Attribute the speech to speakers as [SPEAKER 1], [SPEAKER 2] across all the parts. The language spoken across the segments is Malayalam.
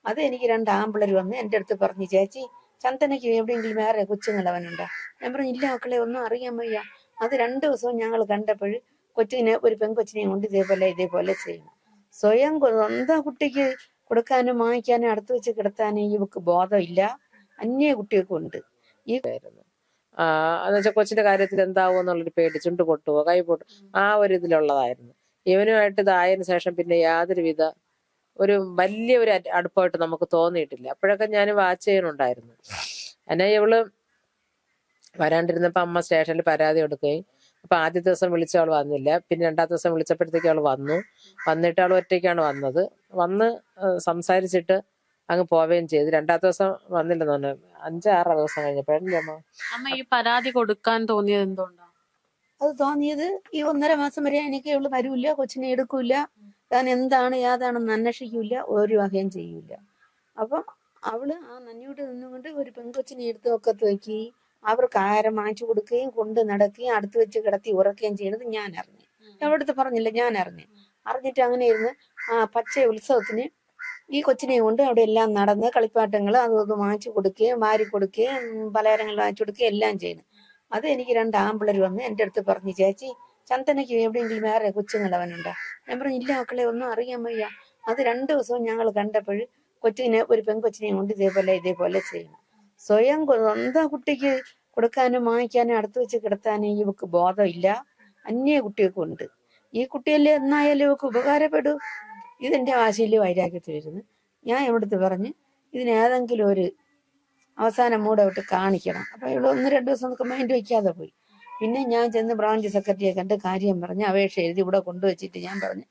[SPEAKER 1] അത് എനിക്ക് രണ്ട് ആമ്പിള്ളേർ വന്ന് എൻ്റെ അടുത്ത് പറഞ്ഞു, ചേച്ചി ചന്ദനയ്ക്ക് എവിടെയെങ്കിലും വേറെ കൊച്ചുങ്ങളവനുണ്ടോ? ഞാൻ പറഞ്ഞു, ഇല്ല മക്കളെ, ഒന്നും അറിയാൻ വയ്യ. അത് 2 ദിവസവും ഞങ്ങൾ കണ്ടപ്പോൾ കൊച്ചിനെ, ഒരു പെൺകൊച്ചിനെയും കൊണ്ട് ഇതേപോലെ ചെയ്യണം. സ്വയം സ്വന്തം കുട്ടിക്ക് കൊടുക്കാനും വാങ്ങിക്കാനും അടുത്ത് വെച്ച് കിടത്താനും ഇവക്ക് ബോധമില്ല. അന്യ കുട്ടികൾക്കും ഉണ്ട് ഈ.
[SPEAKER 2] എന്ന് വെച്ചാൽ കൊച്ചിന്റെ കാര്യത്തിൽ എന്താവോ എന്നുള്ളൊരു പേടി, ചുണ്ട് പൊട്ടുവോ കൈ പൊട്ടും, ആ ഒരു ഇതിലുള്ളതായിരുന്നു. ഇവനുമായിട്ട് ഇതായതിനു ശേഷം പിന്നെ യാതൊരുവിധ ഒരു വലിയ ഒരു അടുപ്പമായിട്ട് നമുക്ക് തോന്നിയിട്ടില്ല. അപ്പോഴൊക്കെ ഞാൻ വാച്ച് ചെയ്യുന്നുണ്ടായിരുന്നു. എന്നെ ഇവള് വരാണ്ടിരുന്നപ്പോ അമ്മ സ്റ്റേഷനിൽ പരാതി കൊടുക്കുകയും, അപ്പൊ ആദ്യത്തെ ദിവസം വിളിച്ച അവൾ വന്നില്ല. പിന്നെ 2ാമത്തെ ദിവസം വിളിച്ചപ്പോഴത്തേക്ക് അവൾ വന്നിട്ട് അവൾ ഒറ്റയ്ക്കാണ് വന്നത്. വന്ന് സംസാരിച്ചിട്ട് അങ്ങ് പോവുകയും ചെയ്തു. 2ാമത്തെ ദിവസം വന്നില്ലെന്ന് പറഞ്ഞു. 5-6 ദിവസം കഴിഞ്ഞപ്പോഴല്ലേ
[SPEAKER 3] അമ്മ ഈ പരാതി കൊടുക്കാൻ തോന്നിയത് എന്തുകൊണ്ടാ?
[SPEAKER 1] അത് തോന്നിയത് ഈ 1.5 മാസം വരെ എനിക്ക് ഇവള് വരൂല, കൊച്ചിനെ എടുക്കൂല, താൻ എന്താണ് ഏതാണെന്ന് അന്വേഷിക്കൂല, ഒരു വകയും ചെയ്യൂല. അപ്പം അവള് ആ നന്ദിയോട് നിന്നുകൊണ്ട് ഒരു പെൺകൊച്ചിനെ എടുത്ത് ഒക്കത്ത് വെക്കി അവർക്ക് ആഹാരം വാങ്ങിച്ചു കൊടുക്കുകയും കൊണ്ട് നടക്കുകയും അടുത്ത് വെച്ച് കിടത്തി ഉറക്കുകയും ചെയ്യുന്നത് ഞാൻ അറിഞ്ഞു. എവിടുത്തെ പറഞ്ഞില്ല, ഞാൻ അറിഞ്ഞിട്ട് അങ്ങനെ ഇരുന്ന് പച്ച ഉത്സവത്തിന് ഈ കൊച്ചിനെ കൊണ്ട് അവിടെ എല്ലാം നടന്ന് കളിപ്പാട്ടങ്ങൾ അതൊക്കെ വാങ്ങിച്ചു കൊടുക്കുകയും വാരി കൊടുക്കുകയും പലഹാരങ്ങൾ വാങ്ങിച്ചു കൊടുക്കുകയും എല്ലാം ചെയ്യുന്നു. അത് എനിക്ക് 2 ആമ്പിള്ളേർ വന്ന് എൻ്റെ അടുത്ത് പറഞ്ഞു, ചേച്ചി ചന്ദനയ്ക്ക് എവിടെയെങ്കിലും വേറെ കൊച്ചുങ്ങളവനുണ്ടോ? ഞാൻ പറഞ്ഞു, ഇല്ല മക്കളെ, ഒന്നും അറിയാൻ വയ്യ. അത് 2 ദിവസവും ഞങ്ങൾ കണ്ടപ്പോൾ കൊച്ചിനെ, ഒരു പെൺകൊച്ചിനെയും കൊണ്ട് ഇതേപോലെ ചെയ്യണം. സ്വയം സ്വന്തം കുട്ടിക്ക് കൊടുക്കാനും വാങ്ങിക്കാനും അടുത്ത് വെച്ച് കിടത്താനും ഇവക്ക് ബോധമില്ല. അന്യ കുട്ടികൾക്കും ഉണ്ട്. ഈ കുട്ടിയല്ലേ എന്നായാലും ഇവക്ക് ഉപകാരപ്പെടൂ. ഇതെന്റെ വാശിയിൽ വൈരാഗ്യത്തിലിരുന്ന് ഞാൻ ഇവിടുത്തെ പറഞ്ഞ് ഇതിനേതെങ്കിലും ഒരു അവസാനം മൂടവിട്ട് കാണിക്കണം. അപ്പൊ ഇവിടെ 1-2 ദിവസം നമുക്ക് മൈൻഡ് വയ്ക്കാതെ പോയി. പിന്നെ ഞാൻ ചെന്ന് ബ്രാഞ്ച് സെക്രട്ടറിയെ കണ്ട് കാര്യം പറഞ്ഞ് അപേക്ഷ എഴുതി ഇവിടെ കൊണ്ടുവച്ചിട്ട് ഞാൻ പറഞ്ഞു,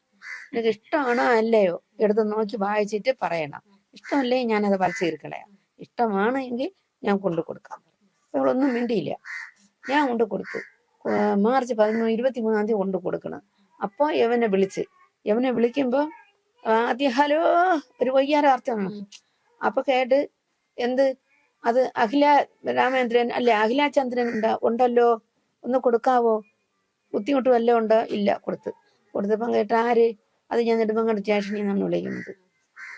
[SPEAKER 1] നിനക്ക് ഇഷ്ടമാണോ അല്ലയോ എടുത്ത് നോക്കി വായിച്ചിട്ട് പറയണം. ഇഷ്ടമല്ലേ ഞാനത് വലിച്ചീർക്കളയാം. ഇഷ്ടമാണ് എങ്കിൽ ഞാൻ കൊണ്ടു കൊടുക്കാം. ഇവളൊന്നും മിണ്ടിയില്ല. ഞാൻ കൊണ്ടു കൊടുത്തു. മാർച്ച് 23-ആം തീയതി കൊണ്ടു കൊടുക്കണം. അപ്പൊ യവനെ വിളിക്കുമ്പോ ആദ്യം ഹലോ ഒരു വയ്യാരാർത്ഥമാണ്. അപ്പൊ കേട്ട് എന്ത് അത് അഖില രാമേന്ദ്രൻ അല്ലെ, അഖില ചന്ദ്രൻ ഉണ്ടല്ലോ, ഒന്ന് കൊടുക്കാവോ, ബുദ്ധിമുട്ട് വല്ലതും ഉണ്ടോ? ഇല്ല. കൊടുത്തപ്പം കേട്ട ആര്? അത് ഞാൻ നെടുമങ്ങാട് സ്റ്റേഷനിൽ നിന്നാണ് വിളിക്കുന്നത്.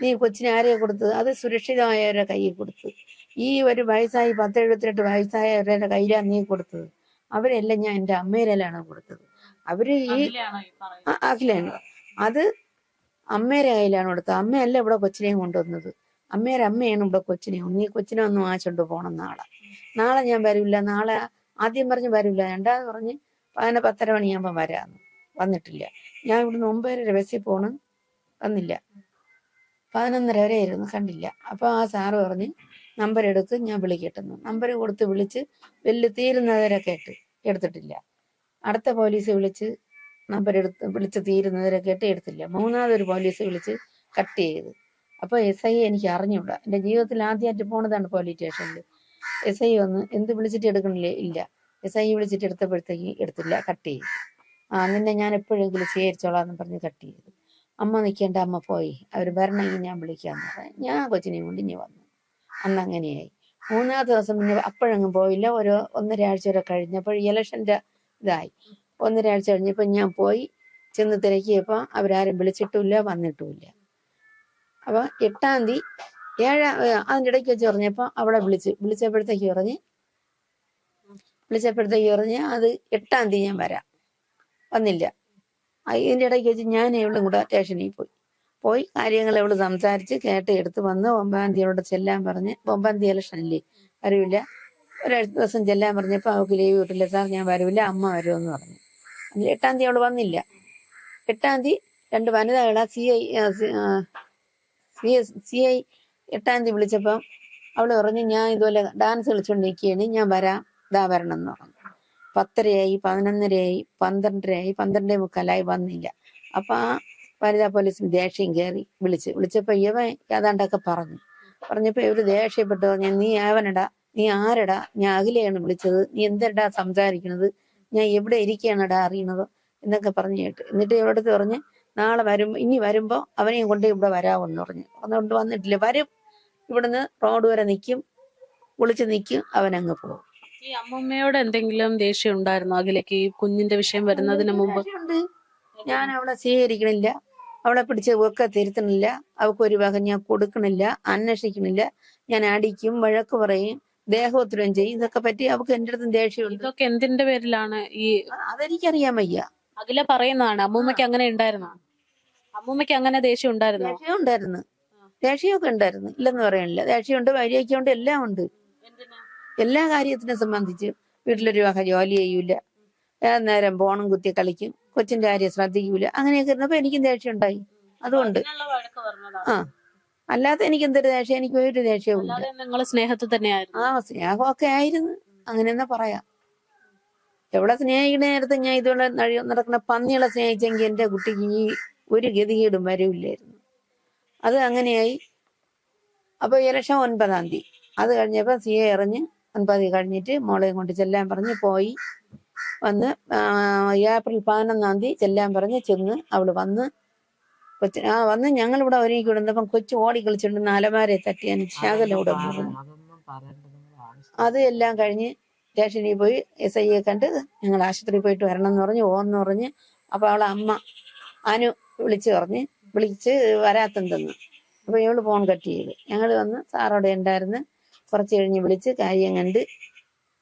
[SPEAKER 1] നീ കൊച്ചിനെ ആരെയാ കൊടുത്തത്? അത് സുരക്ഷിതമായവരുടെ കയ്യിൽ കൊടുത്തു. ഈ ഒരു വയസ്സായി 10-78 വയസ്സായവരുടെ കയ്യിലാണ് നീ കൊടുത്തത്. അവരെല്ലാം ഞാൻ എൻ്റെ അമ്മേരലാണ് കൊടുത്തത്. അവര് ഈ അഖിലാണ്. അത് അമ്മേരെ കയ്യിലാണ് കൊടുത്തത്. അമ്മയല്ല ഇവിടെ കൊച്ചിനെയും കൊണ്ടുവന്നത്. അമ്മയാണ് ഇവിടെ കൊച്ചിനെയും. നീ കൊച്ചിനെ ഒന്ന് വാങ്ങിച്ചോണ്ട് പോണം നാളെ ഞാൻ വരില്ല. നാളെ ആദ്യം പറഞ്ഞ് വരില്ല, 2ാമത് പറഞ്ഞ് 10:30 മണിയാകുമ്പോൾ വരാന്ന്. വന്നിട്ടില്ല. ഞാൻ ഇവിടുന്ന് 9:30 ബസ്സിൽ പോണ്, വന്നില്ല. 11:30 വരെ ആയിരുന്നു, കണ്ടില്ല. അപ്പൊ ആ സാറ് പറഞ്ഞ് നമ്പർ എടുത്ത് ഞാൻ വിളിക്കട്ടെന്ന്. നമ്പർ കൊടുത്ത് വിളിച്ച് വെല്ല് തീരുന്നവരെ എടുത്തിട്ടില്ല. അടുത്ത പോലീസ് വിളിച്ച് നമ്പർ വിളിച്ച് തീരുന്നവരെ എടുത്തില്ല. 3ാമതൊരു പോലീസ് വിളിച്ച് കട്ട് ചെയ്ത്. അപ്പൊ SI എനിക്ക് അറിഞ്ഞൂടാ. എൻ്റെ ജീവിതത്തിൽ ആദ്യമായിട്ട് പോണതാണ് പോലീസ് സ്റ്റേഷനിൽ. SI വന്ന് എന്ത് വിളിച്ചിട്ട് എടുക്കണില്ലേ? ഇല്ല. SI വിളിച്ചിട്ട് എടുത്തപ്പോഴത്തേക്ക് എടുത്തില്ല, കട്ട് ചെയ്തു. നിന്നെ ഞാൻ എപ്പോഴെങ്കിലും സ്വീകരിച്ചോളാന്ന് പറഞ്ഞ് കട്ട് ചെയ്തു. അമ്മ നിൽക്കേണ്ട, അമ്മ പോയി, അവർ വരണമെങ്കിൽ ഞാൻ വിളിക്കാന്ന് പറയാം. ഞാൻ കൊച്ചിനെയും കൊണ്ട് ഇനി വന്നു. അന്ന് അങ്ങനെയായി. 3ാമത്തെ ദിവസം പിന്നെ അപ്പോഴങ്ങും പോയില്ല. ഒരു 1.5 ആഴ്ച വരെ കഴിഞ്ഞപ്പോൾ ഇലക്ഷൻ്റെ ഇതായി. 1.5 ആഴ്ച കഴിഞ്ഞപ്പോൾ ഞാൻ പോയി ചെന്ന് തിരക്കിയപ്പോൾ അവരാരും വിളിച്ചിട്ടുമില്ല, വന്നിട്ടുമില്ല. അപ്പൊ 8-ാം തീയതി അതിൻ്റെ ഇടയ്ക്ക് വെച്ച് പറഞ്ഞപ്പോൾ അവളെ വിളിച്ചപ്പോഴത്തേക്ക് പറഞ്ഞ് അത് 8-ാം തീയതി ഞാൻ വരാം. വന്നില്ല. ഇതിൻ്റെ ഇടയ്ക്ക് വെച്ച് ഞാൻ ഇവളും കൂടെ സ്റ്റേഷനിൽ പോയി കാര്യങ്ങൾ ഇവള് സംസാരിച്ച് കേട്ട് എടുത്ത് വന്ന് 9-ാം തീയതി അവളോട് ചെല്ലാൻ പറഞ്ഞ്. 9-ാം തീയതി ഇലക്ഷനില്ലേ, വരൂല്ല. ഒരാഴ്ച ദിവസം ചെല്ലാൻ പറഞ്ഞപ്പോൾ അവൾക്ക് ലീവ് കിട്ടില്ല. സാർ ഞാൻ വരൂല്ല, അമ്മ വരുമെന്ന് പറഞ്ഞു. 8-ാം തീയതി അവള് വന്നില്ല. 8-ാം തീയതി 2 വനിതകളെ CI 8-ാം തീയതി വിളിച്ചപ്പം അവള് പറഞ്ഞു, ഞാൻ ഇതുപോലെ ഡാൻസ് കളിച്ചോണ്ടിരിക്കുകയാണ്, ഞാൻ വരാം, വരണം എന്ന് പറഞ്ഞു. 10:30 11:30 12:30 12:45 വന്നില്ല. അപ്പൊ ആ വനിതാ പോലീസിന് ദേഷ്യം കയറി വിളിച്ചപ്പോ ഇവൻ ഏതാണ്ടൊക്കെ പറഞ്ഞപ്പോ ഇവര് ദേഷ്യപ്പെട്ടു പറഞ്ഞു, നീ ആവനടാ, നീ ആരടാ, ഞാൻ അഖിലയാണ് വിളിച്ചത്, നീ എന്തരടാ സംസാരിക്കണത്, ഞാൻ എവിടെ ഇരിക്കുകയാണടാ അറിയണത് എന്നൊക്കെ പറഞ്ഞു കേട്ട്. എന്നിട്ട് ഇവിടുത്തെ പറഞ്ഞ് നാളെ ഇനി വരുമ്പോ അവനെയും കൊണ്ട് ഇവിടെ വരാമെന്ന് പറഞ്ഞു. അതുകൊണ്ട് വന്നിട്ടില്ല. വരും, ഇവിടുന്ന് റോഡ് വരെ വിളിച്ച് നിൽക്കും, അവനങ്ങ് പോകും.
[SPEAKER 3] ഈ അമ്മമ്മയോട് എന്തെങ്കിലും ദേഷ്യം ഉണ്ടായിരുന്നോ അഖിലയ്ക്ക് ഈ കുഞ്ഞിന്റെ വിഷയം വരുന്നതിന് മുമ്പ്?
[SPEAKER 1] ഞാൻ അവളെ സ്വീകരിക്കണില്ല, അവളെ പിടിച്ച് ഒക്കെ തിരുത്തണില്ല, അവൾക്ക് ഒരു വക ഞാൻ കൊടുക്കണില്ല, അന്വേഷിക്കണില്ല. ഞാൻ അടിക്കും, വഴക്ക് പറയും, ദേഹോത്തരം ചെയ്യും. ഇതൊക്കെ പറ്റി അവൾക്ക് എൻ്റെ അടുത്തും ദേഷ്യമുണ്ട്.
[SPEAKER 3] ഇതൊക്കെ എന്തിന്റെ പേരിലാണ് ഈ
[SPEAKER 1] അതെനിക്കറിയാൻ വയ്യ.
[SPEAKER 3] അഖില പറയുന്നതാണ്? അമ്മൂമ്മയ്ക്ക് അങ്ങനെ ഉണ്ടായിരുന്നോ? അമ്മൂമ്മയ്ക്ക് അങ്ങനെ ദേഷ്യം ഉണ്ടായിരുന്നോ?
[SPEAKER 1] ദേഷ്യം ഉണ്ടായിരുന്നു, ദേഷ്യമൊക്കെ ഉണ്ടായിരുന്നു, ഇല്ലെന്ന് പറയണില്ല. ദേഷ്യമുണ്ട്, വഴിയൊക്കെയുണ്ട്, എല്ലാം ഉണ്ട്. എല്ലാ കാര്യത്തിനെ സംബന്ധിച്ച് വീട്ടിലൊരു വക ജോലി ചെയ്യൂല, നേരം ഫോണും കുത്തി കളിക്കും, കൊച്ചിന്റെ കാര്യം ശ്രദ്ധിക്കൂല. അങ്ങനെയൊക്കെ ഇരുന്നപ്പോ എനിക്കും ദേഷ്യം ഉണ്ടായി. അതുകൊണ്ട് ആ, അല്ലാതെ എനിക്ക് എന്തൊരു ദേഷ്യം, എനിക്ക് ഒരു ദേഷ്യവും ഇല്ല.
[SPEAKER 3] നിങ്ങൾ സ്നേഹത്തിൽ തന്നെയായിരുന്നു?
[SPEAKER 1] സ്നേഹമൊക്കെ ആയിരുന്നു, അങ്ങനെയെന്നാ പറയാം. എവിടെ സ്നേഹിക്കുന്ന നേരത്ത് ഞാൻ ഇതുപോലെ നടക്കുന്ന പന്നികളെ സ്നേഹിച്ചെങ്കിൽ എന്റെ കുട്ടിക്ക് ഈ ഒരു ഗതികേടും വരവില്ലായിരുന്നു. അത് അങ്ങനെയായി. അപ്പൊ ഇലക്ഷൻ 9-ാം തീയതി, അത് കഴിഞ്ഞപ്പോ CA എറിഞ്ഞ് 9 തീയതി കഴിഞ്ഞിട്ട് മോളെയും കൊണ്ട് ചെല്ലാൻ പറഞ്ഞ് പോയി. വന്ന് ഏപ്രിൽ 11-ാം തീയതി ചെല്ലാൻ പറഞ്ഞ് ചെന്ന് അവള് വന്ന് വന്ന് ഞങ്ങളിവിടെ ഒരുങ്ങി കിടന്നപ്പം കൊച്ചു ഓടി കളിച്ചിട്ടുണ്ട്, അലമാരെ തട്ടിയാൻ ശകലൂടെ വീഴുന്നു. അത് എല്ലാം കഴിഞ്ഞ് സ്റ്റേഷനിൽ പോയി SIയെ കണ്ട് ഞങ്ങൾ ആശുപത്രിയിൽ പോയിട്ട് വരണം എന്ന് പറഞ്ഞ് ഓന്ന് പറഞ്ഞ്. അപ്പൊ അവളെ അമ്മ അനു വിളിച്ച് വരാത്തെന്തെന്ന്. അപ്പൊ ഇവള് ഫോൺ കട്ട് ചെയ്ത്. ഞങ്ങൾ വന്ന് സാറോടെ ഉണ്ടായിരുന്നു. കുറച്ച് കഴിഞ്ഞ് വിളിച്ച് കാര്യം കണ്ട്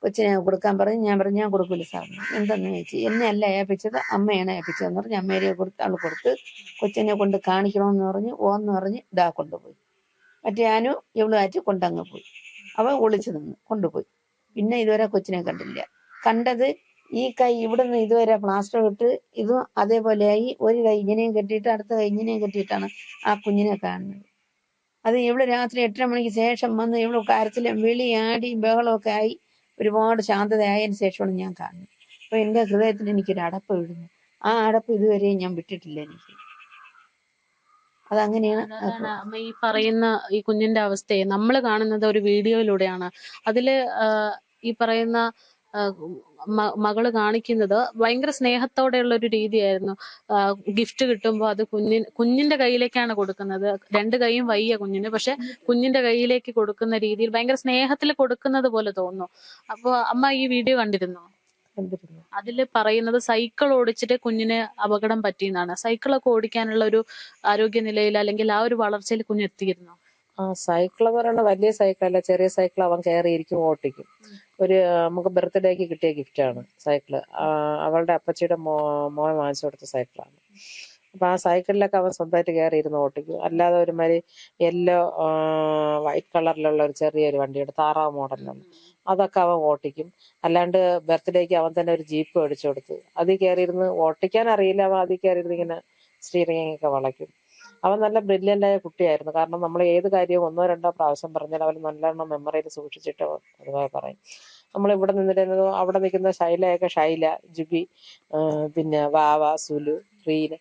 [SPEAKER 1] കൊച്ചിനെ കൊടുക്കാൻ പറഞ്ഞ്. ഞാൻ പറഞ്ഞു ഞാൻ കൊടുക്കൂല സാറിന്. എന്തെന്ന് ചോദിച്ചു. എന്നെ അല്ല ഏൽപ്പിച്ചത്, അമ്മയാണ് ഏൽപ്പിച്ചതെന്ന് പറഞ്ഞ് അമ്മേരെ അവൾ കൊടുത്ത് കൊച്ചിനെ കൊണ്ട് കാണിക്കണമെന്ന് പറഞ്ഞ് ഓന്ന് പറഞ്ഞ് ഇതാ കൊണ്ടുപോയി. മറ്റേ അനു ഇവളുമായിട്ട് കൊണ്ടങ്ങ് പോയി. അവ ഒളിച്ചു നിന്ന് കൊണ്ടുപോയി. പിന്നെ ഇതുവരെ കൊച്ചിനെ കണ്ടില്ല. കണ്ടത് ഈ കൈ ഇവിടുന്ന് ഇതുവരെ പ്ലാസ്റ്റർ ഇട്ട് ഇതും അതേപോലെയായി. ഒരു കൈ ഇങ്ങനെയും കെട്ടിയിട്ട് അടുത്ത കൈ ഇങ്ങനെയും കെട്ടിയിട്ടാണ് ആ കുഞ്ഞിനെ കാണുന്നത്. അത് ഇവള് രാത്രി 8:30 മണിക്ക് ശേഷം വന്ന് ഇവള് കരച്ചിലും വിളിയാടി ബഹളമൊക്കെ ആയി ഒരുപാട് ശാന്തതയായതിനു ശേഷമാണ് ഞാൻ കാണുന്നത്. അപ്പൊ എന്റെ ഹൃദയത്തിന് എനിക്കൊരു അടപ്പ് വീഴുന്നു. ആ അടപ്പ് ഇതുവരെയും ഞാൻ വിട്ടിട്ടില്ല. എനിക്ക് അതങ്ങനെയാണ്.
[SPEAKER 3] അമ്മ ഈ പറയുന്ന ഈ കുഞ്ഞിന്റെ അവസ്ഥയെ നമ്മൾ കാണുന്നത് ഒരു വീഡിയോയിലൂടെയാണ്. അതില് ഈ പറയുന്ന മകള് കാണിക്കുന്നത് ഭയങ്കര സ്നേഹത്തോടെയുള്ള ഒരു രീതിയായിരുന്നു. ഗിഫ്റ്റ് കിട്ടുമ്പോൾ അത് കുഞ്ഞിന്റെ കയ്യിലേക്കാണ് കൊടുക്കുന്നത്. 2 കൈയും വയ്യ കുഞ്ഞിന്, പക്ഷെ കുഞ്ഞിന്റെ കയ്യിലേക്ക് കൊടുക്കുന്ന രീതിയിൽ ഭയങ്കര സ്നേഹത്തിൽ കൊടുക്കുന്നത് പോലെ തോന്നുന്നു. അപ്പൊ അമ്മ ഈ വീഡിയോ കണ്ടിരുന്നോ? അതില് പറയുന്നത് സൈക്കിൾ ഓടിച്ചിട്ട് കുഞ്ഞിന് അപകടം പറ്റിയെന്നാണ്. സൈക്കിളൊക്കെ ഓടിക്കാനുള്ള ഒരു ആരോഗ്യനിലയിൽ അല്ലെങ്കിൽ ആ ഒരു വളർച്ചയിൽ കുഞ്ഞ് എത്തിയിരുന്നു.
[SPEAKER 2] സൈക്കിൾ എന്ന് പറയുന്നത് വലിയ സൈക്കിളല്ല, ചെറിയ സൈക്കിൾ അവൻ കയറിയിരിക്കും, ഓട്ടിക്കും. നമുക്ക് ബർത്ത്ഡേക്ക് കിട്ടിയ ഗിഫ്റ്റാണ് സൈക്കിള്. അവളുടെ അപ്പച്ചിയുടെ മോൻ വാങ്ങിച്ചു കൊടുത്ത സൈക്കിളാണ്. അപ്പൊ ആ സൈക്കിളിലൊക്കെ അവൻ സ്വന്തമായിട്ട് കയറിയിരുന്ന് ഓട്ടിക്കും. അല്ലാതെ ഒരുമാതിരി യെല്ലോ വൈറ്റ് കളറിലുള്ള ഒരു ചെറിയൊരു വണ്ടിയുണ്ട്, താറാവ് മോഡലിലാണ്, അതൊക്കെ അവൻ ഓട്ടിക്കും. അല്ലാണ്ട് ബർത്ത്ഡേക്ക് അവൻ തന്നെ ഒരു ജീപ്പ് മേടിച്ചു കൊടുത്ത് അതിൽ കയറിയിരുന്ന് ഓട്ടിക്കാൻ അറിയില്ല. അവൻ അതിൽ കയറിയിരുന്ന് ഇങ്ങനെ സ്റ്റിയറിംഗ് ഒക്കെ വളയ്ക്കും. അവൻ നല്ല ബ്രില്യൻ്റായ കുട്ടിയായിരുന്നു. കാരണം നമ്മൾ ഏത് കാര്യവും 1-2 പ്രാവശ്യം പറഞ്ഞാൽ അവൻ നല്ലോണം മെമ്മറിയിൽ സൂക്ഷിച്ചിട്ട് അതുപോലെ പറയും. നമ്മൾ ഇവിടെ നിന്നിരുന്നത് അവിടെ നിൽക്കുന്ന ഷൈല, ജുബി, പിന്നെ വാവ, സുലു, റീന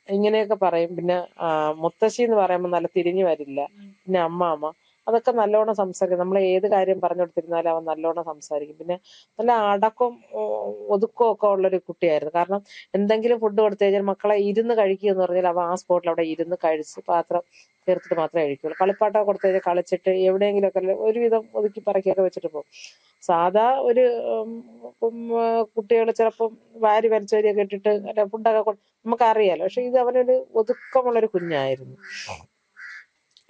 [SPEAKER 2] ഇങ്ങനെയൊക്കെ പറയും. പിന്നെ മുത്തശ്ശി എന്ന് പറയുമ്പോൾ നല്ല തിരിഞ്ഞു വരില്ല. പിന്നെ അമ്മാമ്മ, അതൊക്കെ നല്ലോണം സംസാരിക്കും. നമ്മൾ ഏത് കാര്യം പറഞ്ഞു കൊടുത്തിരുന്നാലും അവൻ നല്ലോണം സംസാരിക്കും. പിന്നെ നല്ല അടക്കവും ഒതുക്കവും ഒക്കെ ഉള്ളൊരു കുട്ടിയായിരുന്നു. കാരണം എന്തെങ്കിലും ഫുഡ് കൊടുത്തു കഴിഞ്ഞാൽ മക്കളെ ഇരുന്ന് കഴിക്കുക എന്ന് പറഞ്ഞാൽ അവൻ ആ സ്പോട്ടിൽ അവിടെ ഇരുന്ന് കഴിച്ച് പാത്രം തീർത്തിട്ട് മാത്രമേ കഴിക്കുള്ളൂ. കളിപ്പാട്ടം കൊടുത്തു കഴിഞ്ഞാൽ കളിച്ചിട്ട് എവിടെയെങ്കിലുമൊക്കെ ഒരുവിധം ഒതുക്കി പറക്കിയൊക്കെ വെച്ചിട്ട് പോകും. സാധാ ഒരു കുട്ടികൾ ചിലപ്പം വാരി വലിച്ചവരിയൊക്കെ ഇട്ടിട്ട് ഫുഡൊക്കെ നമുക്കറിയാലോ. പക്ഷെ ഇത് അവനൊരു ഒതുക്കമുള്ളൊരു കുഞ്ഞായിരുന്നു.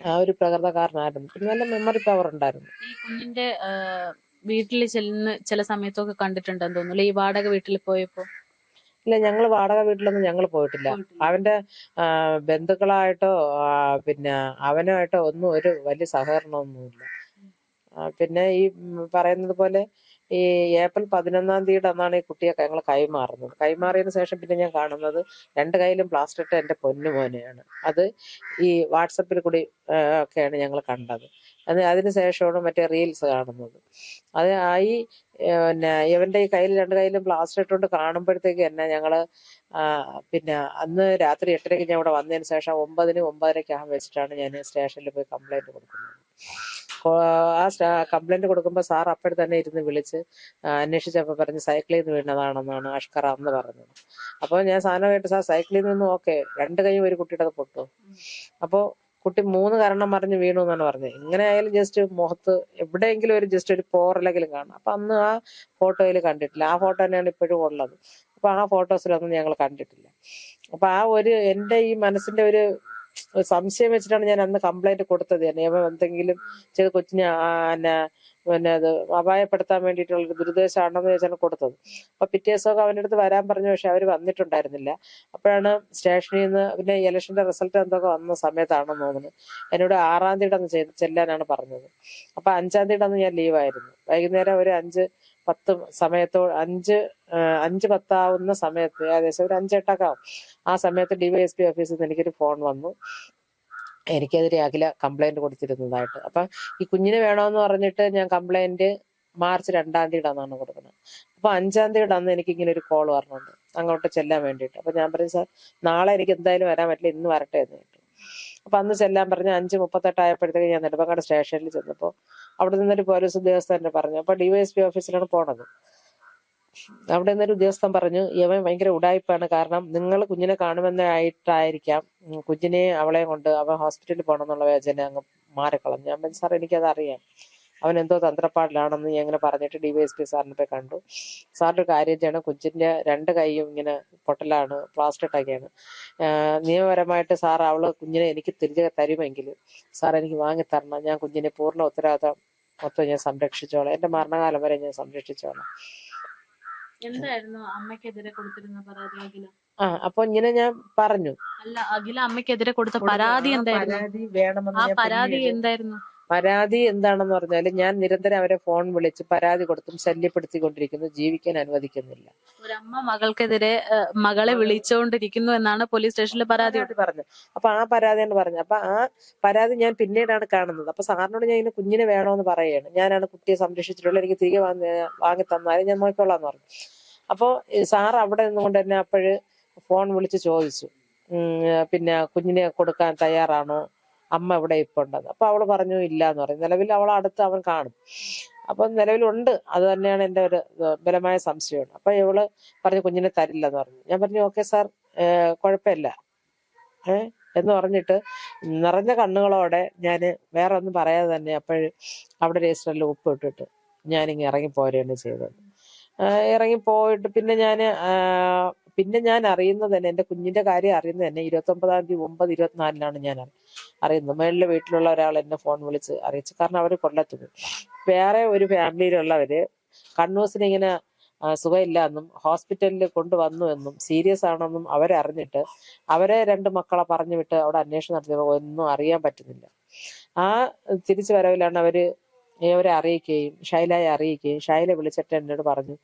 [SPEAKER 2] ആ ഒരു പ്രകൃതക്കാരനായിരുന്നു. പിന്നെ നല്ല മെമ്മറി പവർ ഉണ്ടായിരുന്നു.
[SPEAKER 3] ഈ കുഞ്ഞിന്റെ വീട്ടിൽ ചെല്ലുന്ന ചില സമയത്തൊക്കെ കണ്ടിട്ടുണ്ടെന്ന് തോന്നുന്നു, ഈ വാടക വീട്ടിൽ പോയപ്പോ.
[SPEAKER 2] ഇല്ല, ഞങ്ങൾ വാടക വീട്ടിലൊന്നും ഞങ്ങൾ പോയിട്ടില്ല. അവന്റെ ബന്ധുക്കളായിട്ടോ പിന്നെ അവനുമായിട്ടോ ഒന്നും ഒരു വലിയ സഹകരണമൊന്നുമില്ല. പിന്നെ ഈ പറയുന്നത് പോലെ ഈ ഏപ്രിൽ 11-ാം തീയതി അന്നാണ് ഈ കുട്ടിയൊക്കെ ഞങ്ങൾ കൈമാറുന്നത്. കൈമാറിയതിനു ശേഷം പിന്നെ ഞാൻ കാണുന്നത് 2 കൈയിലും പ്ലാസ്റ്റർ ഇട്ട എൻ്റെ പൊന്നുമോനെയാണ്. അത് ഈ വാട്സപ്പിൽ കൂടി ഒക്കെയാണ് ഞങ്ങൾ കണ്ടത്. അതിന് ശേഷമാണ് മറ്റേ റീൽസ് കാണുന്നത്. അത് ആയി പിന്നെ ഇവന്റെ ഈ കയ്യിൽ 2 കൈയിലും പ്ലാസ്റ്റർ ഇട്ടുകൊണ്ട് കാണുമ്പോഴത്തേക്ക് തന്നെ ഞങ്ങള് പിന്നെ അന്ന് രാത്രി 8:30 ഞാൻ ഇവിടെ വന്നതിന് ശേഷം 9-9:30 വെച്ചിട്ടാണ് ഞാൻ സ്റ്റേഷനിൽ പോയി കംപ്ലൈന്റ് കൊടുക്കുന്നത്. ആ കംപ്ലൈന്റ് കൊടുക്കുമ്പോൾ സാർ അപ്പോഴും തന്നെ ഇരുന്ന് വിളിച്ച് അന്വേഷിച്ചപ്പോൾ പറഞ്ഞ് സൈക്കിളിൽ നിന്ന് വീണതാണെന്നാണ് അഷ്കർ അന്ന് പറഞ്ഞത്. അപ്പോൾ ഞാൻ സാധനമായിട്ട് സാർ സൈക്കിളിൽ നിന്നും ഓക്കെ 2 കൈയും ഒരു കുട്ടിയുടെ പൊട്ടു. അപ്പോൾ കുട്ടി 3 കരണം മറിഞ്ഞ് വീണു എന്നാണ് പറഞ്ഞത്. ഇങ്ങനെ ആയാലും ജസ്റ്റ് മുഖത്ത് എവിടെയെങ്കിലും ഒരു പോറലെങ്കിലും കാണും. അപ്പൊ അന്ന് ആ ഫോട്ടോയിൽ കണ്ടിട്ടില്ല. ആ ഫോട്ടോ തന്നെയാണ് ഇപ്പോഴും ഉള്ളത്. അപ്പൊ ആ ഫോട്ടോസിലൊന്നും ഞങ്ങൾ കണ്ടിട്ടില്ല. അപ്പൊ ആ ഒരു എന്റെ ഈ മനസ്സിന്റെ ഒരു സംശയം വെച്ചിട്ടാണ് ഞാൻ അന്ന് കംപ്ലൈന്റ് കൊടുത്തത്. നിയമം എന്തെങ്കിലും ചെയ്ത് കൊച്ചിനെ പിന്നെ അത് അപായപ്പെടുത്താൻ വേണ്ടിയിട്ടുള്ള ഒരു ദുരുദ്ദേശമാണെന്ന് വെച്ചാണ് കൊടുത്തത്. അപ്പൊ പിറ്റേ ദിവസമൊക്കെ അവൻ്റെ അടുത്ത് വരാൻ പറഞ്ഞു. പക്ഷെ അവർ വന്നിട്ടുണ്ടായിരുന്നില്ല. അപ്പോഴാണ് സ്റ്റേഷനിൽ നിന്ന് പിന്നെ ഇലക്ഷന്റെ റിസൾട്ട് എന്തൊക്കെ വന്ന സമയത്താണെന്ന് തോന്നുന്നു എന്നോട് 6-ാം തീയതി അന്ന് ചെല്ലാനാണ് പറഞ്ഞത്. അപ്പൊ 5-ാം തീയതി അന്ന് ഞാൻ ലീവായിരുന്നു. വൈകുന്നേരം ഒരു 5:10 സമയത്തോട് 5:10 ആവുന്ന സമയത്ത് ഏകദേശം ഒരു 5:08 ആവും. ആ സമയത്ത് DYSP ഓഫീസിൽ നിന്ന് എനിക്കൊരു ഫോൺ വന്നു. എനിക്കെതിരെ അഖില കംപ്ലൈന്റ് കൊടുത്തിരുന്നതായിട്ട്. അപ്പൊ ഈ കുഞ്ഞിനെ വേണമെന്ന് പറഞ്ഞിട്ട് ഞാൻ കംപ്ലൈന്റ് മാർച്ച് 2-ാം തീയതി അന്നാണ് കൊടുക്കുന്നത്. അപ്പൊ 5-ാം തീയതി അന്ന് എനിക്ക് ഇങ്ങനെ ഒരു കോൾ പറഞ്ഞുണ്ട് അങ്ങോട്ട് ചെല്ലാൻ വേണ്ടിയിട്ട്. അപ്പൊ ഞാൻ പറഞ്ഞു സാർ നാളെ എനിക്ക് എന്തായാലും വരാൻ പറ്റില്ല, ഇന്ന് വരട്ടെ എന്ന് കേട്ടു. അപ്പൊ അന്ന് ചെല്ലാൻ പറഞ്ഞ് 5:38 ആയപ്പോഴത്തേക്ക് ഞാൻ നെടുമങ്ങാട് സ്റ്റേഷനിൽ ചെന്നപ്പോൾ അവിടെ നിന്നൊരു പോലീസ് ഉദ്യോഗസ്ഥൻ പറഞ്ഞു. അപ്പൊ DYSP ഓഫീസിലാണ് പോണത്. അവിടെ നിന്നൊരു ഉദ്യോഗസ്ഥൻ പറഞ്ഞു, ഇവൻ ഭയങ്കര ഉടായിപ്പാണ്. കാരണം നിങ്ങൾ കുഞ്ഞിനെ കാണുമെന്നായിട്ടായിരിക്കാം കുഞ്ഞിനെ അവളെ കൊണ്ട് അവൻ ഹോസ്പിറ്റലിൽ പോകണം എന്നുള്ള വേദന അങ്ങ് മാറിക്കളഞ്ഞു. ഞാൻ പറഞ്ഞു സാർ എനിക്കത് അറിയാം, അവൻ എന്തോ തന്ത്രപ്പാടിലാണെന്ന് ഞാൻ ഇങ്ങനെ പറഞ്ഞിട്ട് DYSP സാറിനെ പോയി കണ്ടു. സാറിന്റെ കാര്യം ചെയ്യണം, കൊച്ചിന്റെ 2 കൈയും ഇങ്ങനെ പൊട്ടലാണ്, പ്ലാസ്റ്റർ ഇട്ടൊക്കെയാണ്. നിയമപരമായിട്ട് സാർ അവള് കുഞ്ഞിനെ എനിക്ക് തിരികെ തരുമെങ്കിൽ സാർ എനിക്ക് വാങ്ങിത്തരണം. ഞാൻ കുഞ്ഞിനെ പൂർണ്ണ ഉത്തരവാദിത്തം മൊത്തം ഞാൻ സംരക്ഷിച്ചോളാം, എന്റെ മരണകാലം വരെ ഞാൻ സംരക്ഷിച്ചോളാം.
[SPEAKER 3] എന്തായിരുന്നു അമ്മയ്ക്കെതിരെ കൊടുത്തിരുന്ന പരാതി അഖില?
[SPEAKER 2] അപ്പൊ ഇങ്ങനെ ഞാൻ പറഞ്ഞു.
[SPEAKER 3] അല്ല, അഖില അമ്മയ്ക്കെതിരെ കൊടുത്ത പരാതി എന്തായിരുന്നു?
[SPEAKER 2] പരാതി വേണമെന്ന്
[SPEAKER 3] ആ
[SPEAKER 2] ഞാൻ
[SPEAKER 3] പരാതി എന്തായിരുന്നു?
[SPEAKER 2] പരാതി എന്താണെന്ന് പറഞ്ഞാല് ഞാൻ നിരന്തരം അവരെ ഫോൺ വിളിച്ച് പരാതി കൊടുത്തും ശല്യപ്പെടുത്തിക്കൊണ്ടിരിക്കുന്നു, ജീവിക്കാൻ അനുവദിക്കുന്നില്ല.
[SPEAKER 3] ഒരമ്മ മകൾക്കെതിരെ മകളെ വിളിച്ചുകൊണ്ടിരിക്കുന്നു എന്നാണ് പോലീസ് സ്റ്റേഷനിൽ പരാതി
[SPEAKER 2] പറഞ്ഞു. അപ്പൊ ആ പരാതിയാണ് പറഞ്ഞത്. അപ്പൊ ആ പരാതി ഞാൻ പിന്നീടാണ് കാണുന്നത്. അപ്പൊ സാറിനോട് ഞാൻ ഇങ്ങനെ കുഞ്ഞിനെ വേണമെന്ന് പറയുകയാണ്, ഞാനാണ് കുട്ടിയെ സംരക്ഷിച്ചിട്ടുള്ളത്, എനിക്ക് തിരികെ വാങ്ങി തന്നാലും ഞാൻ നോക്കിക്കോളാന്ന് പറഞ്ഞു. അപ്പൊ സാർ അവിടെ നിന്നുകൊണ്ട് തന്നെ അപ്പോഴ് ഫോൺ വിളിച്ച് ചോദിച്ചു, പിന്നെ കുഞ്ഞിനെ കൊടുക്കാൻ തയ്യാറാണോ, അമ്മ ഇവിടെ ഇപ്പൊ ഉണ്ടെന്ന്. അപ്പൊ അവള് പറഞ്ഞു ഇല്ല എന്ന് പറഞ്ഞു. നിലവിൽ അവളെ അടുത്ത് അവൻ കാണും, അപ്പൊ നിലവിലുണ്ട്. അത് തന്നെയാണ് എന്റെ ഒരു ബലമായ സംശയമാണ്. അപ്പൊ ഇവള് പറഞ്ഞു കുഞ്ഞിനെ തരില്ലെന്ന് പറഞ്ഞു. ഞാൻ പറഞ്ഞു ഓക്കെ സാർ, കുഴപ്പമില്ല എന്ന് പറഞ്ഞിട്ട് നിറഞ്ഞ കണ്ണുകളോടെ ഞാന് വേറെ ഒന്നും പറയാതെ തന്നെ അപ്പോഴ് അവിടെ രജിസ്റ്ററിൽ ഒപ്പ് ഇട്ടിട്ട് ഞാനിങ്ങ് ഇറങ്ങിപ്പോരുകയാണ് ചെയ്തത്. ഇറങ്ങിപ്പോയിട്ട് പിന്നെ ഞാൻ അറിയുന്നത് തന്നെ, എന്റെ കുഞ്ഞിന്റെ കാര്യം അറിയുന്നത് തന്നെ 29-ാം തീയതി 9:24 ഞാൻ അറിയുന്നത്. മേളിലെ വീട്ടിലുള്ള ഒരാൾ എന്നെ ഫോൺ വിളിച്ച് അറിയിച്ചു. കാരണം അവര് കൊല്ലത്തുപോയി. വേറെ ഒരു ഫാമിലിയിലുള്ളവര് കണ്ണൂസിന് ഇങ്ങനെ സുഖമില്ല എന്നും ഹോസ്പിറ്റലിൽ കൊണ്ടുവന്നു എന്നും സീരിയസ് ആണെന്നും അവരറിഞ്ഞിട്ട് അവരെ 2 മക്കളെ പറഞ്ഞു വിട്ട് അവിടെ അന്വേഷണം നടത്തിയപ്പോൾ ഒന്നും അറിയാൻ പറ്റുന്നില്ല. ആ തിരിച്ചു വരവിലാണ് അവരെ അറിയിക്കുകയും ഷൈലയെ അറിയിക്കുകയും ഷൈല വിളിച്ചിട്ട് എന്നോട് പറഞ്ഞു,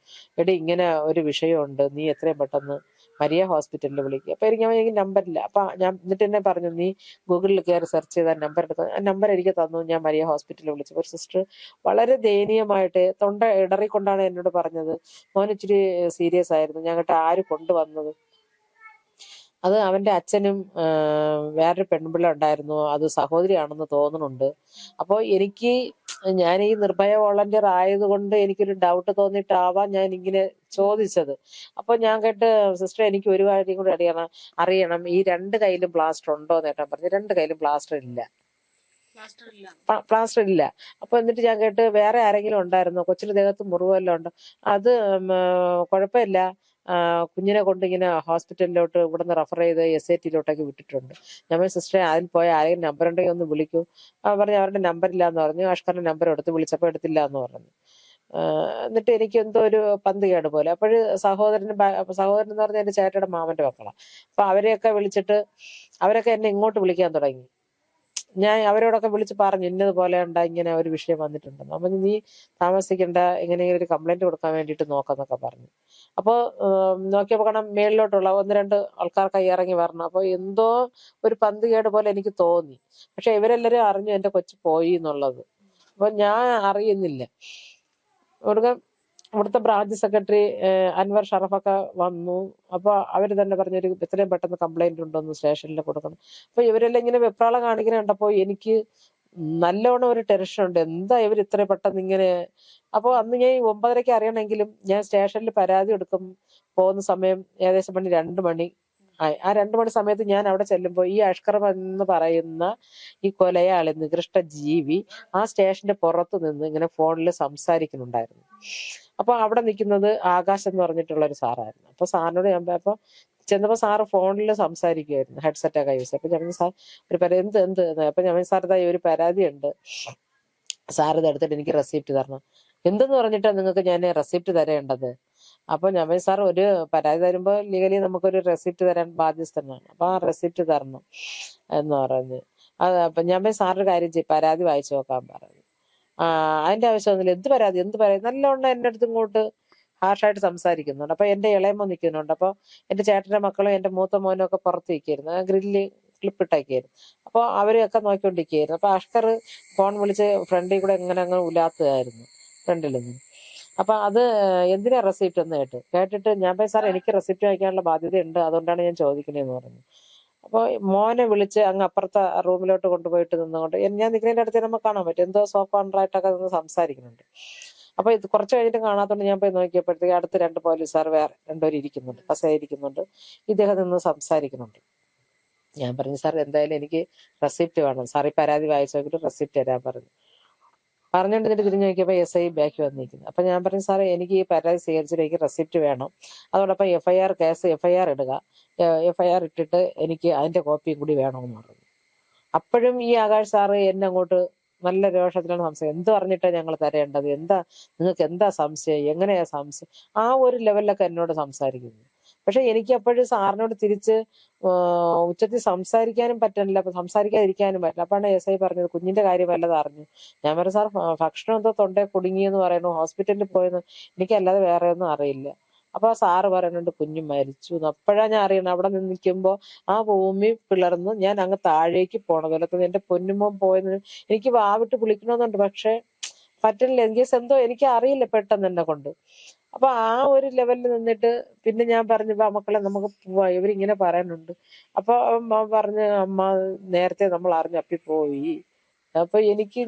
[SPEAKER 2] എടി ഇങ്ങനെ ഒരു വിഷയമുണ്ട്, നീ എത്രയും പെട്ടെന്ന് മരിയ ഹോസ്പിറ്റലിൽ വിളിക്കുക. അപ്പൊ എനിക്ക് നമ്പറില്ല. അപ്പൊ ഞാൻ എന്നിട്ട് എന്നെ പറഞ്ഞു, നീ ഗൂഗിളിൽ കയറി സെർച്ച് ചെയ്ത നമ്പർ എടുത്ത് ആ നമ്പർ എനിക്ക് തന്നു. ഞാൻ മരിയ ഹോസ്പിറ്റലിൽ വിളിച്ചു. ഒരു സിസ്റ്റർ വളരെ ദയനീയമായിട്ട് തൊണ്ട ഇടറിക്കൊണ്ടാണ് എന്നോട് പറഞ്ഞത്, മോൻ ഇച്ചിരി സീരിയസ് ആയിരുന്നു, ഞങ്ങട്ട് ആര് കൊണ്ടുവന്നത്, അത് അവന്റെ അച്ഛനും വേറൊരു പെൺപിള്ള ഉണ്ടായിരുന്നു, അത് സഹോദരിയാണെന്ന് തോന്നുന്നുണ്ട്. അപ്പോൾ ഞാൻ ഈ നിർഭയ വോളണ്ടിയർ ആയതുകൊണ്ട് എനിക്കൊരു ഡൗട്ട് തോന്നിയിട്ടാവാം ഞാൻ ഇങ്ങനെ ചോദിച്ചത്. അപ്പൊ ഞാൻ കേട്ട് സിസ്റ്റർ എനിക്ക് ഒരു കാര്യം കൂടി അറിയണം, ഈ 2 കൈയിലും പ്ലാസ്റ്റർ ഉണ്ടോ എന്ന് ഏട്ടാൻ പറഞ്ഞു. 2 കൈയിലും പ്ലാസ്റ്റർ ഇല്ല. അപ്പൊ എന്നിട്ട് ഞാൻ കേട്ട് വേറെ ആരെങ്കിലും ഉണ്ടായിരുന്നോ, കൊച്ചിന്റെ ദേഹത്ത് മുറിവെല്ലാം ഉണ്ടോ, അത് കുഴപ്പമില്ല, കുഞ്ഞിനെ കൊണ്ട് ഇങ്ങനെ ഹോസ്പിറ്റലിലോട്ട് ഇവിടുന്ന് റെഫർ ചെയ്ത് SAT-ലോട്ടൊക്കെ വിട്ടിട്ടുണ്ട്. ഞാൻ സിസ്റ്ററെ അതിൽ പോയ ആരെങ്കിലും നമ്പർ ഉണ്ടെങ്കിൽ ഒന്ന് വിളിക്കൂ. പറഞ്ഞു അവരുടെ നമ്പർ ഇല്ല എന്ന് പറഞ്ഞു. അഷ്കറിന്റെ നമ്പർ എടുത്ത് വിളിച്ചപ്പോൾ എടുത്തില്ല എന്ന് പറഞ്ഞു. എന്നിട്ട് എനിക്ക് എന്തോ ഒരു പന്തികേട് പോലെ. അപ്പോഴ് സഹോദരൻ എന്ന് പറഞ്ഞാൽ എന്റെ ചേട്ടയുടെ മാമന്റെ മക്കളാണ്. അപ്പൊ അവരെയൊക്കെ വിളിച്ചിട്ട് അവരൊക്കെ എന്നെ ഇങ്ങോട്ട് വിളിക്കാൻ തുടങ്ങി. ഞാൻ അവരോടൊക്കെ വിളിച്ച് പറഞ്ഞു ഇന്നതുപോലെ ഇങ്ങനെ ഒരു വിഷയം വന്നിട്ടുണ്ടെന്ന്. അപ്പൊ നീ താമസിക്കേണ്ട, എങ്ങനെയെങ്കിലും ഒരു കംപ്ലൈന്റ് കൊടുക്കാൻ വേണ്ടിയിട്ട് നോക്കാന്നൊക്കെ പറഞ്ഞു. അപ്പൊ നോക്കിയപ്പോ കാണാം മേളിലോട്ടുള്ള 1-2 ആൾക്കാർക്ക് ഇറങ്ങി വരണം. അപ്പൊ എന്തോ ഒരു പന്തികേട് പോലെ എനിക്ക് തോന്നി. പക്ഷെ ഇവരെല്ലാരും അറിഞ്ഞു എന്റെ കൊച്ചു പോയി എന്നുള്ളത്. അപ്പൊ ഞാൻ അറിയുന്നില്ല. ഇവിടുത്തെ ബ്രാഞ്ച് സെക്രട്ടറി അൻവർ ഷറഫൊക്കെ വന്നു. അപ്പൊ അവര് തന്നെ പറഞ്ഞൊരു എത്രയും പെട്ടെന്ന് കംപ്ലൈന്റ് ഉണ്ടോന്ന് സ്റ്റേഷനിൽ കൊടുക്കണം. അപ്പൊ ഇവരെല്ലാം ഇങ്ങനെ വെപ്രാളം കാണിക്കുന്ന കണ്ടപ്പോ എനിക്ക് നല്ലോണം ഒരു ടെൻഷൻ ഉണ്ട്, എന്താ ഇവർ ഇത്രയും പെട്ടെന്ന് ഇങ്ങനെ. അപ്പൊ അന്ന് ഞാൻ 9:30 അറിയണമെങ്കിലും ഞാൻ സ്റ്റേഷനിൽ പരാതി പോകുന്ന സമയം ഏകദേശം 2 മണി ആയി. ആ 2 മണി സമയത്ത് ഞാൻ അവിടെ ചെല്ലുമ്പോൾ ഈ അഷ്കർ എന്ന് പറയുന്ന ഈ കൊലയാളി, നികൃഷ്ട ജീവി ആ സ്റ്റേഷന്റെ പുറത്ത് നിന്ന് ഇങ്ങനെ ഫോണിൽ സംസാരിക്കുന്നുണ്ടായിരുന്നു. അപ്പൊ അവിടെ നിൽക്കുന്നത് ആകാശ് എന്ന് പറഞ്ഞിട്ടുള്ള ഒരു സാറായിരുന്നു. അപ്പൊ സാറിനോട് ഞാൻ അപ്പൊ ചെന്നപ്പോ സാറ് ഫോണിൽ സംസാരിക്കുമായിരുന്നു, ഹെഡ്സെറ്റ് ഒക്കെ യൂസ്. അപ്പൊ ഞാൻ സാർ ഒരു എന്ത് എന്ത് അപ്പൊ ഞാൻ സാർ ഇതാ ഒരു പരാതി ഉണ്ട്, സാർ ഇത് എടുത്തിട്ട് എനിക്ക് റെസിപ്റ്റ് തരണം. എന്തെന്ന് പറഞ്ഞിട്ടാണ് നിങ്ങൾക്ക് ഞാൻ റെസിപ്റ്റ് തരേണ്ടത്? അപ്പൊ ഞാൻ സാർ ഒരു പരാതി തരുമ്പോ ലീഗലി നമുക്കൊരു റെസിപ്റ്റ് തരാൻ ബാധ്യസ്ഥനാണ്, അപ്പൊ ആ റെസിപ്റ്റ് തരണം എന്ന് പറഞ്ഞ്. അപ്പൊ ഞാൻ സാറിന്റെ കാര്യം ചെയ്യും, പരാതി വായിച്ചു നോക്കാൻ പറഞ്ഞു. അതിന്റെ ആവശ്യമൊന്നുമില്ല, എന്ത് പരാതി നല്ലോണം എന്റെ അടുത്ത് ഇങ്ങോട്ട് ഹാർഷായിട്ട് സംസാരിക്കുന്നുണ്ട്. അപ്പൊ എന്റെ ഇളയമോ നിൽക്കുന്നുണ്ട്. അപ്പൊ എന്റെ ചേട്ടന്റെ മക്കളും എന്റെ മൂത്ത മോനും ഒക്കെ പുറത്ത് നിൽക്കായിരുന്നു, ഗ്രില്ല് ക്ലിപ്പിട്ടൊക്കെയായിരുന്നു. അപ്പൊ അവരെയൊക്കെ നോക്കിക്കൊണ്ടിരിക്കുകയായിരുന്നു. അപ്പൊ അഷ്കർ ഫോൺ വിളിച്ച് ഫ്രണ്ടിൽ കൂടെ എങ്ങനെ അങ്ങ് ഉലാത്തുകയായിരുന്നു ഫ്രണ്ടിൽ നിന്ന്. അപ്പൊ അത് എന്തിനാ റെസിപ്റ്റ് എന്ന് കേട്ടിട്ട് ഞാൻ സാർ എനിക്ക് റെസിപ്റ്റ് വായിക്കാനുള്ള ബാധ്യതയുണ്ട്, അതുകൊണ്ടാണ് ഞാൻ ചോദിക്കണേന്ന് പറഞ്ഞു. അപ്പൊ മോനെ വിളിച്ച് അങ്ങ് അപ്പുറത്തെ റൂമിലോട്ട് കൊണ്ടുപോയിട്ട് നിന്നുകൊണ്ട് ഞാൻ നിൽക്കുന്നതിന്റെ അടുത്ത് നമുക്ക് കാണാൻ പറ്റും, എന്തോ സോഫ കോൺട്രാക്ടൊക്കെ നിന്ന് സംസാരിക്കുന്നുണ്ട്. അപ്പൊ ഇത് കുറച്ച് കഴിഞ്ഞിട്ട് കാണാത്തോണ്ട് ഞാൻ പോയി നോക്കിയപ്പോഴത്തേക്ക് അടുത്ത് 2 പോലീസുകാർ വേറെ 2 പേര് ഇരിക്കുന്നുണ്ട്, കസേരിക്കുന്നുണ്ട്. ഇദ്ദേഹം നിന്ന് സംസാരിക്കുന്നുണ്ട്. ഞാൻ പറഞ്ഞു സാർ എന്തായാലും എനിക്ക് റെസിപ്റ്റ് വേണം, സാർ ഈ പരാതി വായിച്ചു നോക്കിയിട്ട് റെസിപ്റ്റ് തരാൻ പറഞ്ഞുകൊണ്ട് തിരിഞ്ഞു നോക്കിയപ്പോ SI ബാക്കി വന്നിരിക്കുന്നു. അപ്പൊ ഞാൻ പറഞ്ഞു സാറേ എനിക്ക് ഈ പരാതി സ്വീകരിച്ചിട്ട് എനിക്ക് റെസിപ്റ്റ് വേണം, അതോടൊപ്പം FIR ഇടുക, FIR ഇട്ടിട്ട് എനിക്ക് അതിന്റെ കോപ്പിയും കൂടി വേണമെന്ന് പറഞ്ഞു. അപ്പോഴും ഈ ആകാശ് സാറ് എന്നെ അങ്ങോട്ട് നല്ല രോഷത്തിലാണ് സംശയം, എന്ത് പറഞ്ഞിട്ടാ ഞങ്ങൾ തരേണ്ടത്, നിങ്ങൾക്ക് എന്താ സംശയം, എങ്ങനെയാ സംശയം, ആ ഒരു ലെവലിലൊക്കെ എന്നോട് സംസാരിക്കുന്നു. പക്ഷെ എനിക്ക് അപ്പോഴും സാറിനോട് തിരിച്ച് ഉച്ചത്തിൽ സംസാരിക്കാനും പറ്റുന്നില്ല, അപ്പൊ സംസാരിക്കാതിരിക്കാനും പറ്റില്ല. അപ്പോഴാണ് SI പറഞ്ഞത് കുഞ്ഞിന്റെ കാര്യം വല്ലതും അറിഞ്ഞു. ഞാൻ പറഞ്ഞു സാർ ഭക്ഷണം എന്തോ തൊണ്ടയിൽ കുടുങ്ങിയെന്ന് പറയുന്നു, ഹോസ്പിറ്റലിൽ പോയെന്ന്, എനിക്കല്ലാതെ വേറെ ഒന്നും അറിയില്ല. അപ്പൊ സാറ് പറയുന്നുണ്ട് കുഞ്ഞു മരിച്ചു എന്ന്. അപ്പോഴാണ് ഞാൻ അറിയണം, അവിടെ നിന്ന് നിൽക്കുമ്പോ ആ ഭൂമി പിളർന്ന് ഞാൻ അങ്ങ് താഴേക്ക് പോണ കൊല്ലത്തുനിന്ന് എന്റെ പൊന്നുമോൻ പോയെന്ന് എനിക്ക് വാവിട്ട് വിളിക്കണമെന്നുണ്ട്, പക്ഷെ പറ്റില്ല. എന്തോ എനിക്ക് അറിയില്ല പെട്ടെന്ന് എന്നെ കൊണ്ട്. അപ്പൊ ആ ഒരു ലെവലിൽ നിന്നിട്ട് പിന്നെ ഞാൻ പറഞ്ഞു മക്കളെ നമുക്ക് പോവാ, ഇവരിങ്ങനെ പറയാനുണ്ട്. അപ്പൊ അമ്മ പറഞ്ഞ് അമ്മ നേരത്തെ നമ്മൾ അറിഞ്ഞ് അപ്പിപ്പോയി. അപ്പൊ എനിക്ക്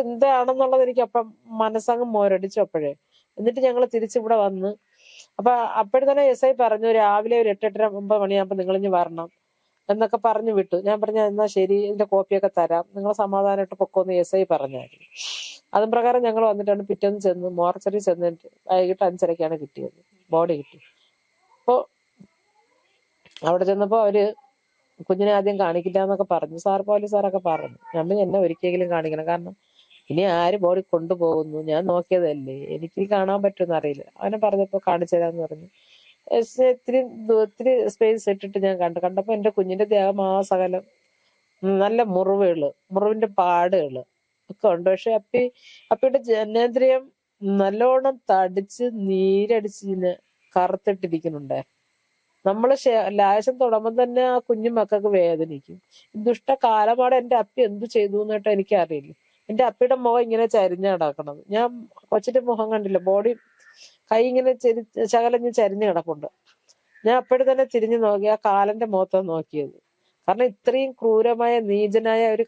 [SPEAKER 2] എന്താണെന്നുള്ളത് എനിക്ക് അപ്പം മനസ്സങ്ങ് മോരടിച്ചു അപ്പോഴേ. എന്നിട്ട് ഞങ്ങൾ തിരിച്ചിവിടെ വന്ന് അപ്പൊ അപ്പോഴത്തന്നെ SI പറഞ്ഞു രാവിലെ ഒരു 8-8:30 മണിയാകുമ്പോ നിങ്ങളിഞ്ഞ് വരണം എന്നൊക്കെ പറഞ്ഞു വിട്ടു. ഞാൻ പറഞ്ഞ എന്നാ ശരി, ഇതിന്റെ കോപ്പിയൊക്കെ തരാം, നിങ്ങൾ സമാധാനമായിട്ട് പൊക്കോന്ന് SI പറഞ്ഞായിരുന്നു. അതും പ്രകാരം ഞങ്ങൾ വന്നിട്ടാണ് പിറ്റേന്ന് ചെന്ന് മോർച്ചറി ചെന്നിട്ട് വൈകിട്ട് 5:30-ക്കാണ് കിട്ടിയത്, ബോഡി കിട്ടി. അപ്പൊ അവിടെ ചെന്നപ്പോ അവര് കുഞ്ഞിനെ ആദ്യം കാണിക്കില്ല എന്നൊക്കെ പറഞ്ഞു, പോലീസുകാരൊക്കെ പറഞ്ഞു. ഞാൻ എന്നെ ഒരിക്കലെങ്കിലും കാണിക്കണം, കാരണം ഇനി ആര് ബോഡി കൊണ്ടുപോകുന്നു, ഞാൻ നോക്കിയതല്ലേ, എനിക്ക് കാണാൻ പറ്റുമെന്ന് അറിയില്ല. അവനെ പറഞ്ഞപ്പോ കാണിച്ചു തരാന്ന് പറഞ്ഞു. ഒത്തിരി സ്പേസ് ഇട്ടിട്ട് ഞാൻ കണ്ടപ്പോ എന്റെ കുഞ്ഞിന്റെ ദേഹം ആ സകലം നല്ല മുറിവിന്റെ പാടുകള് ഒക്കെ ഉണ്ട്. പക്ഷെ അപ്പിയുടെ ജനേന്ദ്രിയം നല്ലോണം തടിച്ച് നീരടിച്ച് കറുത്തിട്ടിരിക്കുന്നുണ്ടേ. നമ്മള് ലാശം തുടങ്ങുമ്പോ തന്നെ ആ കുഞ്ഞു മക്കൾക്ക് വേദനിക്കും. ദുഷ്ടകാലമാണ് എന്റെ അപ്പി എന്തു ചെയ്തു എന്നിട്ട് എനിക്കറിയില്ല. എന്റെ അപ്പിയുടെ മുഖം ഇങ്ങനെ ചരിഞ്ഞ കിടക്കണത്. ഞാൻ കൊച്ചിന്റെ മുഖം കണ്ടില്ല, ബോഡി കൈ ഇങ്ങനെ ശകലഞ്ഞ് ചരിഞ്ഞ് കിടപ്പുണ്ട്. ഞാൻ അപ്പോഴും തന്നെ തിരിഞ്ഞു നോക്കി ആ കാലന്റെ മുഖത്താണ് നോക്കിയത്. കാരണം ഇത്രയും ക്രൂരമായ നീചനായ ഒരു